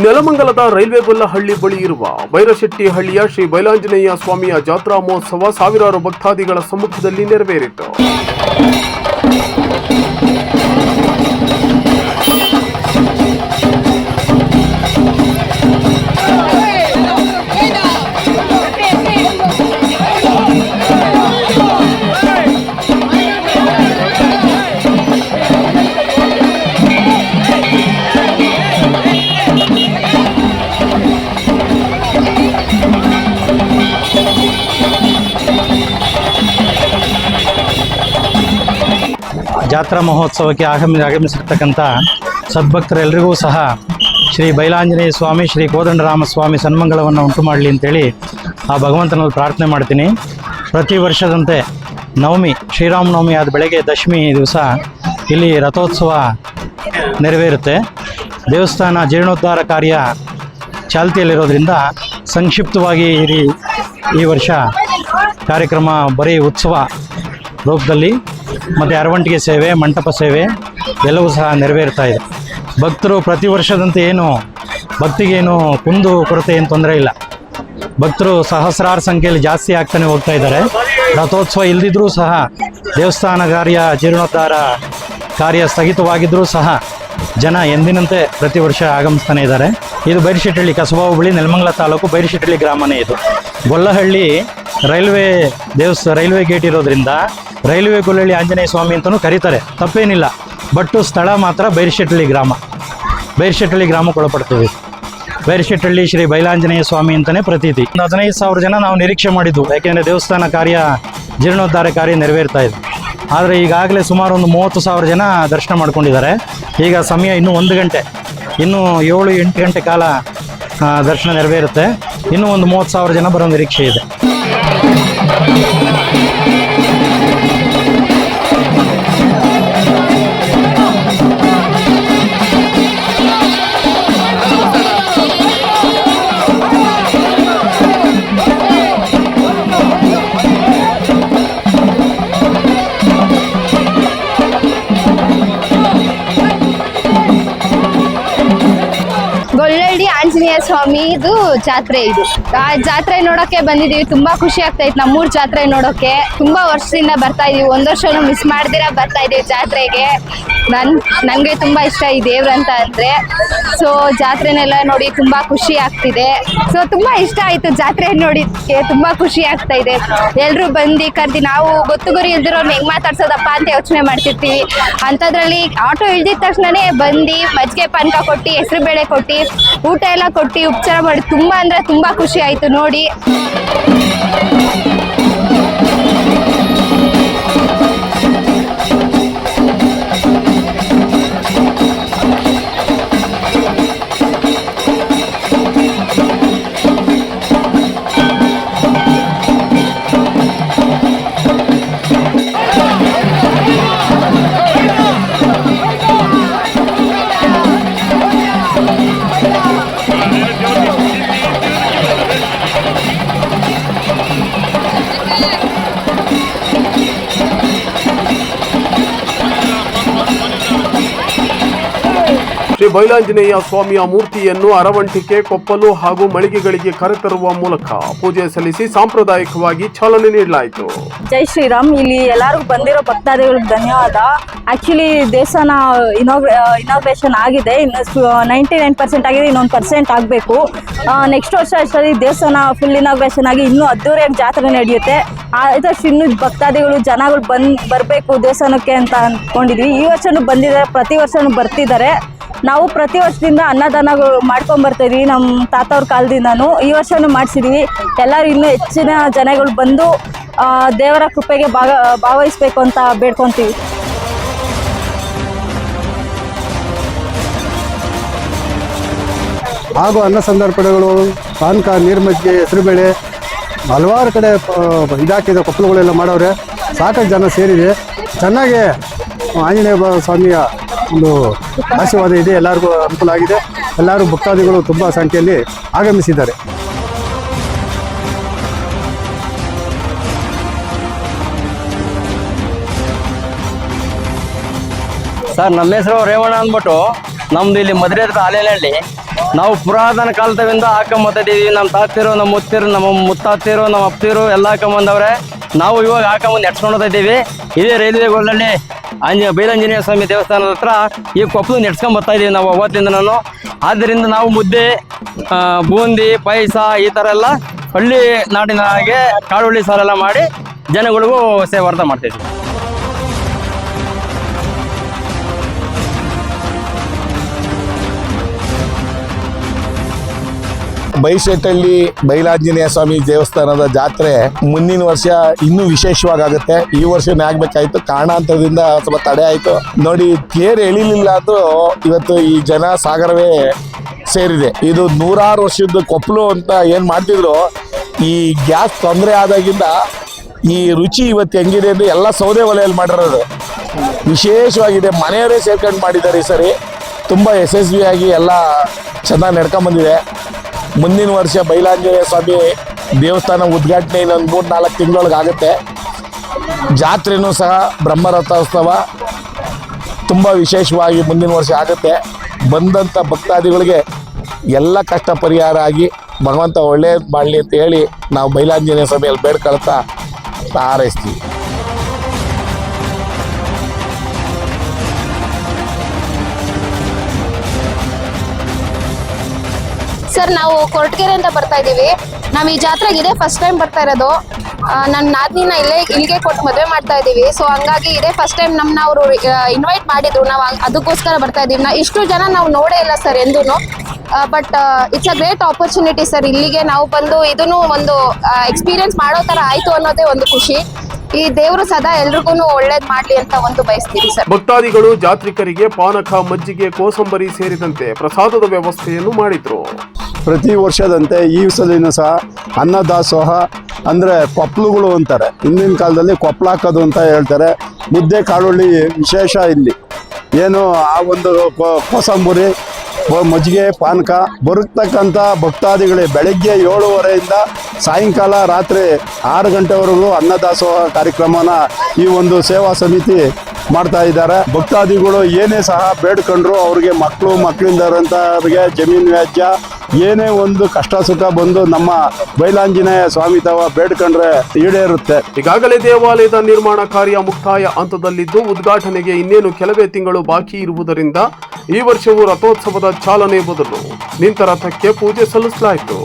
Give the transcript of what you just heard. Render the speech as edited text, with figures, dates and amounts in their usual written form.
ನೆಲಮಂಗಲದ railway Gollahalli ಬಳಿ ಇರುವ ಬೈರಶೆಟ್ಟಿಹಳ್ಳಿಯ ಶ್ರೀ ಬೈಲಾಂಜನೇಯ ಸ್ವಾಮಿಯ ಜಾತ್ರಾ ಮಹೋತ್ಸವ ಸಾವಿರಾರು ಭಕ್ತಾದಿಗಳ ಸಮ್ಮುಖದಲ್ಲಿ ನೆರವೇರಿತು. ಜಾತ್ರಾ ಮಹೋತ್ಸವಕ್ಕೆ ಆಗಮಿಸಿರ್ತಕ್ಕಂಥ ಸದ್ಭಕ್ತರೆಲ್ಲರಿಗೂ ಸಹ ಶ್ರೀ ಬೈಲಾಂಜನೇಯ ಸ್ವಾಮಿ ಶ್ರೀ ಕೋದಂಡರಾಮ ಸ್ವಾಮಿ ಸನ್ಮಂಗಳವನ್ನು ಉಂಟು ಮಾಡಲಿ ಅಂತೇಳಿ ಆ ಭಗವಂತನಲ್ಲಿ ಪ್ರಾರ್ಥನೆ ಮಾಡ್ತೀನಿ. ಪ್ರತಿ ವರ್ಷದಂತೆ ನವಮಿ ಶ್ರೀರಾಮನವಮಿ ಆದ ಬೆಳಗ್ಗೆ ದಶಮಿ ದಿವಸ ಇಲ್ಲಿ ರಥೋತ್ಸವ ನೆರವೇರುತ್ತೆ. ದೇವಸ್ಥಾನ ಜೀರ್ಣೋದ್ಧಾರ ಕಾರ್ಯ ಚಾಲ್ತಿಯಲ್ಲಿರೋದ್ರಿಂದ ಸಂಕ್ಷಿಪ್ತವಾಗಿ ಈ ವರ್ಷ ಕಾರ್ಯಕ್ರಮ ಬರೀ ಉತ್ಸವ ರೂಪದಲ್ಲಿ ಮತ್ತು ಅರವಂಟಿಗೆ ಸೇವೆ, ಮಂಟಪ ಸೇವೆ ಎಲ್ಲವೂ ಸಹ ನೆರವೇರ್ತಾ ಇದೆ. ಭಕ್ತರು ಪ್ರತಿ ವರ್ಷದಂತೆ ಭಕ್ತಿಗೇನು ಕುಂದು ಕೊರತೆ ಏನು ತೊಂದರೆ ಇಲ್ಲ. ಭಕ್ತರು ಸಹಸ್ರಾರು ಸಂಖ್ಯೆಯಲ್ಲಿ ಜಾಸ್ತಿ ಆಗ್ತಾನೆ ಹೋಗ್ತಾ ಇದ್ದಾರೆ. ರಥೋತ್ಸವ ಇಲ್ಲದಿದ್ದರೂ ಸಹ ದೇವಸ್ಥಾನ ಜೀರ್ಣೋದ್ಧಾರ ಕಾರ್ಯ ಸ್ಥಗಿತವಾಗಿದ್ದರೂ ಸಹ ಜನ ಎಂದಿನಂತೆ ಪ್ರತಿ ವರ್ಷ ಆಗಮಿಸ್ತಾನೆ ಇದ್ದಾರೆ. ಇದು ಬೈರಶೆಟ್ಟಿಹಳ್ಳಿ ಕಸಬಾ ಹೋಬಳಿ ನೆಲಮಂಗಲ ತಾಲೂಕು ಬೈರಶೆಟ್ಟಿಹಳ್ಳಿ ಗ್ರಾಮನೇ ಇದು. ಗೊಲ್ಲಹಳ್ಳಿ ರೈಲ್ವೆ ಗೇಟ್ ಇರೋದ್ರಿಂದ ರೈಲ್ವೆ ಗೊಲ್ಲಹಳ್ಳಿ ಆಂಜನೇಯ ಸ್ವಾಮಿ ಅಂತಲೂ ಕರೀತಾರೆ, ತಪ್ಪೇನಿಲ್ಲ. ಬಟ್ಟು ಸ್ಥಳ ಮಾತ್ರ ಬೈರಶೆಟ್ಟಿಹಳ್ಳಿ ಗ್ರಾಮಕ್ಕೆ ಒಳಪಡ್ತೀವಿ. ಬೈರಶೆಟ್ಟಿಹಳ್ಳಿ ಶ್ರೀ ಬೈಲಾಂಜನೇಯ ಸ್ವಾಮಿ ಅಂತಲೇ ಪ್ರತೀತಿ. 15,000 ಜನ ನಾವು ನಿರೀಕ್ಷೆ ಮಾಡಿದ್ದು, ಯಾಕೆಂದರೆ ದೇವಸ್ಥಾನ ಜೀರ್ಣೋದ್ಧಾರ ಕಾರ್ಯ ನೆರವೇರ್ತಾ ಇದೆ. ಆದರೆ ಈಗಾಗಲೇ ಸುಮಾರು ಒಂದು 30,000 ಜನ ದರ್ಶನ ಮಾಡ್ಕೊಂಡಿದ್ದಾರೆ. ಈಗ ಸಮಯ ಇನ್ನೂ 1 ಗಂಟೆ, ಇನ್ನೂ 7-8 ಗಂಟೆ ಕಾಲ ದರ್ಶನ ನೆರವೇರುತ್ತೆ. ಇನ್ನೂ ಒಂದು 30,000 ಜನ ಬರೋ ನಿರೀಕ್ಷೆ ಇದೆ. ಗೊಲ್ಲಹಳ್ಳಿ ಆಂಜನೇಯ ಸ್ವಾಮಿದು ಜಾತ್ರೆ ಇದು. ಆ ಜಾತ್ರೆ ನೋಡೋಕ್ಕೆ ಬಂದಿದ್ದೀವಿ. ತುಂಬಾ ಖುಷಿ ಆಗ್ತೈತೆ. ನಮ್ಮೂರ ಜಾತ್ರೆ ನೋಡೋಕ್ಕೆ ತುಂಬಾ ವರ್ಷದಿಂದ ಬರ್ತಾ ಇದೀವಿ. ಒಂದು ವರ್ಷನೂ ಮಿಸ್ ಮಾಡ್ದಿರ ಬರ್ತಾ ಇದೀವಿ ಜಾತ್ರೆಗೆ. ನನಗೆ ತುಂಬಾ ಇಷ್ಟ ಈ ದೇವ್ರಂತ ಅಂದ್ರೆ. ಸೊ ಜಾತ್ರೆನೆಲ್ಲ ನೋಡಿ ತುಂಬಾ ಖುಷಿ ಆಗ್ತಿದೆ. ಸೊ ತುಂಬಾ ಇಷ್ಟ ಆಯ್ತು ಜಾತ್ರೆ ನೋಡಿದ್ದಕ್ಕೆ. ತುಂಬಾ ಖುಷಿ ಆಗ್ತಾ ಇದೆ. ಎಲ್ರು ಬಂದು ಕರ್ದಿ ನಾವು ಗೊತ್ತು ಗುರಿ ಇಲ್ದಿರೋರ್ನ ಹೆಂಗ್ ಮಾತಾಡ್ಸೋದಪ್ಪ ಅಂತ ಯೋಚನೆ ಮಾಡ್ತಿರ್ತೀವಿ. ಅಂಥದ್ರಲ್ಲಿ ಆಟೋ ಇಳ್ದಿದ ತಕ್ಷಣನೇ ಬಂದು ಮಜ್ಜಿಗೆ ಪಾನಕ ಕೊಟ್ಟು, ಹೆಸರು ಬೇಳೆ ಕೊಟ್ಟು, ಊಟ ಎಲ್ಲ ಕೊಟ್ಟು ಉಪಚಾರ ಮಾಡಿ ತುಂಬಾ ಅಂದ್ರೆ ತುಂಬಾ ಖುಷಿ ಆಯ್ತು ನೋಡಿ. ಶ್ರೀ ಬೈಲಾಂಜನೇಯ ಸ್ವಾಮಿಯ ಮೂರ್ತಿಯನ್ನು ಅರವಂಟಿಕೆ, ಕೊಪ್ಪಲು ಹಾಗೂ ಮಳಿಗೆಗಳಿಗೆ ಕರೆತರುವ ಮೂಲಕ ಪೂಜೆ ಸಲ್ಲಿಸಿ ಸಾಂಪ್ರದಾಯಿಕವಾಗಿ ಚಾಲನೆ ನೀಡಲಾಯಿತು. ಜೈ ಶ್ರೀರಾಮ್. ಇಲ್ಲಿ ಎಲ್ಲರಿಗೂ ಬಂದಿರೋ ಭಕ್ತಾದಿಗಳಿಗೆ ಧನ್ಯವಾದ. ಆಕ್ಚುಲಿ ದೇವಸ್ಥಾನ ಇನಾಗ್ರೇಷನ್ ಆಗಿದೆ, 99% ಆಗಿದೆ, ಇನ್ನೊಂದು 1% ಆಗಬೇಕು. ನೆಕ್ಸ್ಟ್ ವರ್ಷ ಅಷ್ಟರಲ್ಲಿ ದೇವಸ್ಥಾನ ಫುಲ್ ಇನಾಗ್ರೇಷನ್ ಆಗಿ ಇನ್ನೂ ಅದ್ದೂರಿಯಾಗಿ ಜಾತ್ರೆ ನಡೆಯುತ್ತೆ. ಆದಷ್ಟು ಇನ್ನೂ ಭಕ್ತಾದಿಗಳು ಜನಗಳು ಬರಬೇಕು ದೇವಸ್ಥಾನಕ್ಕೆ ಅಂತ ಅಂದ್ಕೊಂಡಿದ್ವಿ. ಈ ವರ್ಷನೂ ಬಂದಿದ್ದಾರೆ, ಪ್ರತಿ ವರ್ಷನೂ ಬರ್ತಿದ್ದಾರೆ. ನಾವು ಪ್ರತಿ ವರ್ಷದಿಂದ ಅನ್ನದಾನಗಳು ಮಾಡ್ಕೊಂಬರ್ತಾಯಿದ್ವಿ ನಮ್ಮ ತಾತವ್ರ ಕಾಲದಿಂದನೂ. ಈ ವರ್ಷನೂ ಮಾಡಿಸಿದ್ವಿ. ಎಲ್ಲರೂ ಇನ್ನೂ ಹೆಚ್ಚಿನ ಜನಗಳು ಬಂದು ದೇವರ ಕೃಪೆಗೆ ಭಾಗವಹಿಸ್ಬೇಕು ಅಂತ ಬೇಡ್ಕೊತೀವಿ. ಹಾಗೂ ಅನ್ನ ಸಂದರ್ಪಣೆಗಳು, ಪಾನಕ, ನೀರು ಮಜ್ಜಿಗೆ, ಹೆಸರುಬೇಳೆ ಹಲವಾರು ಕಡೆ ಇದಾಕಿದೆ. ಕೊಪ್ಪಳುಗಳೆಲ್ಲ ಮಾಡವ್ರೆ. ಸಾಕಷ್ಟು ಜನ ಸೇರಿದೆ. ಚೆನ್ನಾಗಿ ಆಂಜನೇಯ ಸ್ವಾಮಿಯ ಒಂದು ಆಶೀರ್ವಾದ ಇದೆ. ಎಲ್ಲರಿಗೂ ಅನುಕೂಲ ಆಗಿದೆ. ಎಲ್ಲರೂ ಭಕ್ತಾದಿಗಳು ತುಂಬ ಸಂಖ್ಯೆಯಲ್ಲಿ ಆಗಮಿಸಿದ್ದಾರೆ. ಸರ್, ನಮ್ಮ ಹೆಸರು ರೇವಣ್ಣ ಅಂದ್ಬಿಟ್ಟು. ನಮ್ದು ಇಲ್ಲಿ ಮದುವೆ ಹತ್ರ ಆಲೆನಹಳ್ಳಿ. ನಾವು ಪುರಾತನ ಕಾಲದಿಂದ ಹಾಕೊಂಬತ್ತಿದ್ದೀವಿ. ನಮ್ಮ ತಾತಿರು, ನಮ್ಮ ಮುತ್ತಿರು, ನಮ್ಮ ಮುತ್ತಾತಿರು, ನಮ್ಮ ಅಪ್ತಿರು ಎಲ್ಲ ಹಾಕೊಂಬಂದವ್ರೆ. ನಾವು ಇವಾಗ ಹಾಕೊಂಬಂದು ನೆಟ್ಸ್ಕೊಂಡು ಹೋಗ್ತಾ ಇದ್ದೀವಿ. ಇದೇ ರೈಲ್ವೆ ಗೋಲ್ಡಲ್ಲಿ ಬೈಲಾಂಜನೇಯ ಸ್ವಾಮಿ ದೇವಸ್ಥಾನದ ಹತ್ರ ಈ ಕೊಪ್ಪಲು ನೆಟ್ಸ್ಕೊಂಡ್ ಬರ್ತಾ ಇದ್ದೀವಿ ನಾವು ಅವತ್ತಿಂದ. ಆದ್ದರಿಂದ ನಾವು ಮುದ್ದೆ, ಬೂಂದಿ, ಪಾಯಸ ಈ ಥರ ಎಲ್ಲ ಹಳ್ಳಿ ನಾಡಿನ ಹಾಗೆ ಕಾಳುಳ್ಳಿ ಸಾರೆಲ್ಲ ಮಾಡಿ ಜನಗಳಿಗೂ ಸೇವಾರ್ಥ ಮಾಡ್ತಾಯಿದ್ವಿ. ಬೈಶೆಟ್ಟಳ್ಳಿ ಬೈಲಾಂಜನೇಯ ಸ್ವಾಮಿ ದೇವಸ್ಥಾನದ ಜಾತ್ರೆ ಮುಂದಿನ ವರ್ಷ ಇನ್ನೂ ವಿಶೇಷವಾಗುತ್ತೆ. ಈ ವರ್ಷನೇ ಆಗ್ಬೇಕಾಯ್ತು, ಕಾರಣಾಂತರದಿಂದ ಸ್ವಲ್ಪ ತಡೆ ಆಯ್ತು. ನೋಡಿ, ತೇರು ಎಳಿಲಿಲ್ಲ ಅಂದ್ರೂ ಇವತ್ತು ಈ ಜನ ಸಾಗರವೇ ಸೇರಿದೆ. ಇದು 100 ವರ್ಷದ ಕೊಪ್ಪಲು ಅಂತ ಏನ್ ಮಾಡ್ತಿದ್ರು, ಈ ಗ್ಯಾಸ್ ತೊಂದರೆ ಆದಾಗಿಂದ ಈ ರುಚಿ ಇವತ್ತು ಹೆಂಗಿದೆ ಅಂದ್ರೆ ಎಲ್ಲ ಸೌದೆ ಒಲೆಯಲ್ಲಿ ಮಾಡಿರೋದು ವಿಶೇಷವಾಗಿದೆ. ಮನೆಯವರೇ ಸೇರ್ಕೊಂಡು ಮಾಡಿದ್ದಾರೆ. ಈ ಸರಿ ತುಂಬಾ ಯಶಸ್ವಿಯಾಗಿ ಎಲ್ಲ ಚೆನ್ನಾಗಿ ನಡ್ಕೊಂಬಂದಿದೆ. ಮುಂದಿನ ವರ್ಷ ಬೈಲಾಂಜನೇಯ ಸ್ವಾಮಿ ದೇವಸ್ಥಾನ ಉದ್ಘಾಟನೆ ಇನ್ನೊಂದು 3-4 ತಿಂಗಳೊಳಗೆ ಆಗುತ್ತೆ. ಜಾತ್ರೆನೂ ಸಹ ಬ್ರಹ್ಮರಥೋತ್ಸವ ತುಂಬ ವಿಶೇಷವಾಗಿ ಮುಂದಿನ ವರ್ಷ ಆಗುತ್ತೆ. ಬಂದಂಥ ಭಕ್ತಾದಿಗಳಿಗೆ ಎಲ್ಲ ಕಷ್ಟ ಪರಿಹಾರ ಆಗಿ ಭಗವಂತ ಒಳ್ಳೇದು ಮಾಡಲಿ ಅಂತ ಹೇಳಿ ನಾವು ಬೈಲಾಂಜನೇಯ ಸ್ವಾಮಿಯಲ್ಲಿ ಬೇಡ್ಕೊಳ್ತಾ ಹಾರೈಸ್ತೀವಿ. ಸರ್, ನಾವು ಕೊರಟಗೆರೆ ಅಂತ ಬರ್ತಾ ಇದ್ದೀವಿ. ನಾವು ಈ ಜಾತ್ರೆಗೆ ಇದೇ ಫಸ್ಟ್ ಟೈಮ್ ಬರ್ತಾ ಇರೋದು. ನನ್ನ ನಾದಿನಿನ ಇಲ್ಲಿಗೆ ಕೊಟ್ಟು ಮದುವೆ ಮಾಡ್ತಾ ಇದ್ದೀವಿ. ಸೊ ಹಂಗಾಗಿ ಇದೇ ಫಸ್ಟ್ ಟೈಮ್ ನಮ್ಮನ್ನ ಅವರು ಇನ್ವೈಟ್ ಮಾಡಿದ್ರು. ನಾವು ಅದಕ್ಕೋಸ್ಕರ ಬರ್ತಾ ಇದ್ದೀವಿ. ಇಷ್ಟು ಜನ ನಾವು ನೋಡೇ ಇಲ್ಲ ಸರ್ ಎಂದೂ. But it's a great opportunity sir. ಇಲ್ಲಿಗೆ ನಾವು ಬಂದು ಇದನ್ನು ಒಂದು ಎಕ್ಸ್ಪೀರಿಯನ್ಸ್ ಮಾಡೋ ಥರ ಆಯಿತು ಅನ್ನೋದೇ ಒಂದು ಖುಷಿ. ಈ ದೇವರು ಸದಾ ಎಲ್ರಿಗೂ ಒಳ್ಳೇದು ಮಾಡಲಿ ಅಂತ ಒಂದು ಬಯಸ್ತೀವಿ ಸರ್. ಭಕ್ತಾದಿಗಳು ಜಾತ್ರಿಕರಿಗೆ ಪಾನಕ, ಮಜ್ಜಿಗೆ, ಕೋಸಂಬರಿ ಸೇರಿದಂತೆ ಪ್ರಸಾದದ ವ್ಯವಸ್ಥೆಯನ್ನು ಮಾಡಿದ್ರು. ಪ್ರತಿ ವರ್ಷದಂತೆ ಈ ಸಲಿನೂ ಸಹ ಅನ್ನದಾಸೋಹ ಅಂದರೆ ಕೊಪ್ಪಳುಗಳು ಅಂತಾರೆ. ಹಿಂದಿನ ಕಾಲದಲ್ಲಿ ಕೊಪ್ಪಳ ಹಾಕೋದು ಅಂತ ಹೇಳ್ತಾರೆ. ಮುದ್ದೆ ಕಾಳುಳ್ಳಿ ವಿಶೇಷ ಇಲ್ಲಿ. ಏನು ಆ ಒಂದು ಕೋಸಂಬರಿ, ಮಜ್ಜಿಗೆ, ಪಾನಕ ಬರುತ್ತಕ್ಕಂಥ ಭಕ್ತಾದಿಗಳೇ ಬೆಳಗ್ಗೆ 7:30 ಸಾಯಂಕಾಲ ರಾತ್ರಿ 6 ಗಂಟೆವರೆಗೂ ಅನ್ನದಾಸೋಹ ಕಾರ್ಯಕ್ರಮನ ಈ ಒಂದು ಸೇವಾ ಸಮಿತಿ ಮಾಡ್ತಾ ಇದ್ದಾರೆ. ಭಕ್ತಾದಿಗಳು ಏನೇ ಸಹ ಬೇಡ್ಕೊಂಡ್ರು ಅವ್ರಿಗೆ ಮಕ್ಕಳಿಂದರಂಥವ್ರಿಗೆ ಜಮೀನು ವ್ಯಾಜ್ಯ ಏನೇ ಒಂದು ಕಷ್ಟ ಸುಖ ಬಂದು ನಮ್ಮ ಬೈಲಾಂಜನೇಯ ಸ್ವಾಮಿ ತವ ಬೇಡ್ಕೊಂಡ್ರೆ ಈಡೇರುತ್ತೆ. ಈಗಾಗಲೇ ದೇವಾಲಯದ ನಿರ್ಮಾಣ ಕಾರ್ಯ ಮುಕ್ತಾಯ ಹಂತದಲ್ಲಿದ್ದು ಉದ್ಘಾಟನೆಗೆ ಇನ್ನೇನು ಕೆಲವೇ ತಿಂಗಳು ಬಾಕಿ ಇರುವುದರಿಂದ ಈ ವರ್ಷವೂ ರಥೋತ್ಸವದ ಚಾಲನೆ ಬದಲು ನಿಂತ ರಥಕ್ಕೆ ಪೂಜೆ ಸಲ್ಲಿಸಲಾಯಿತು.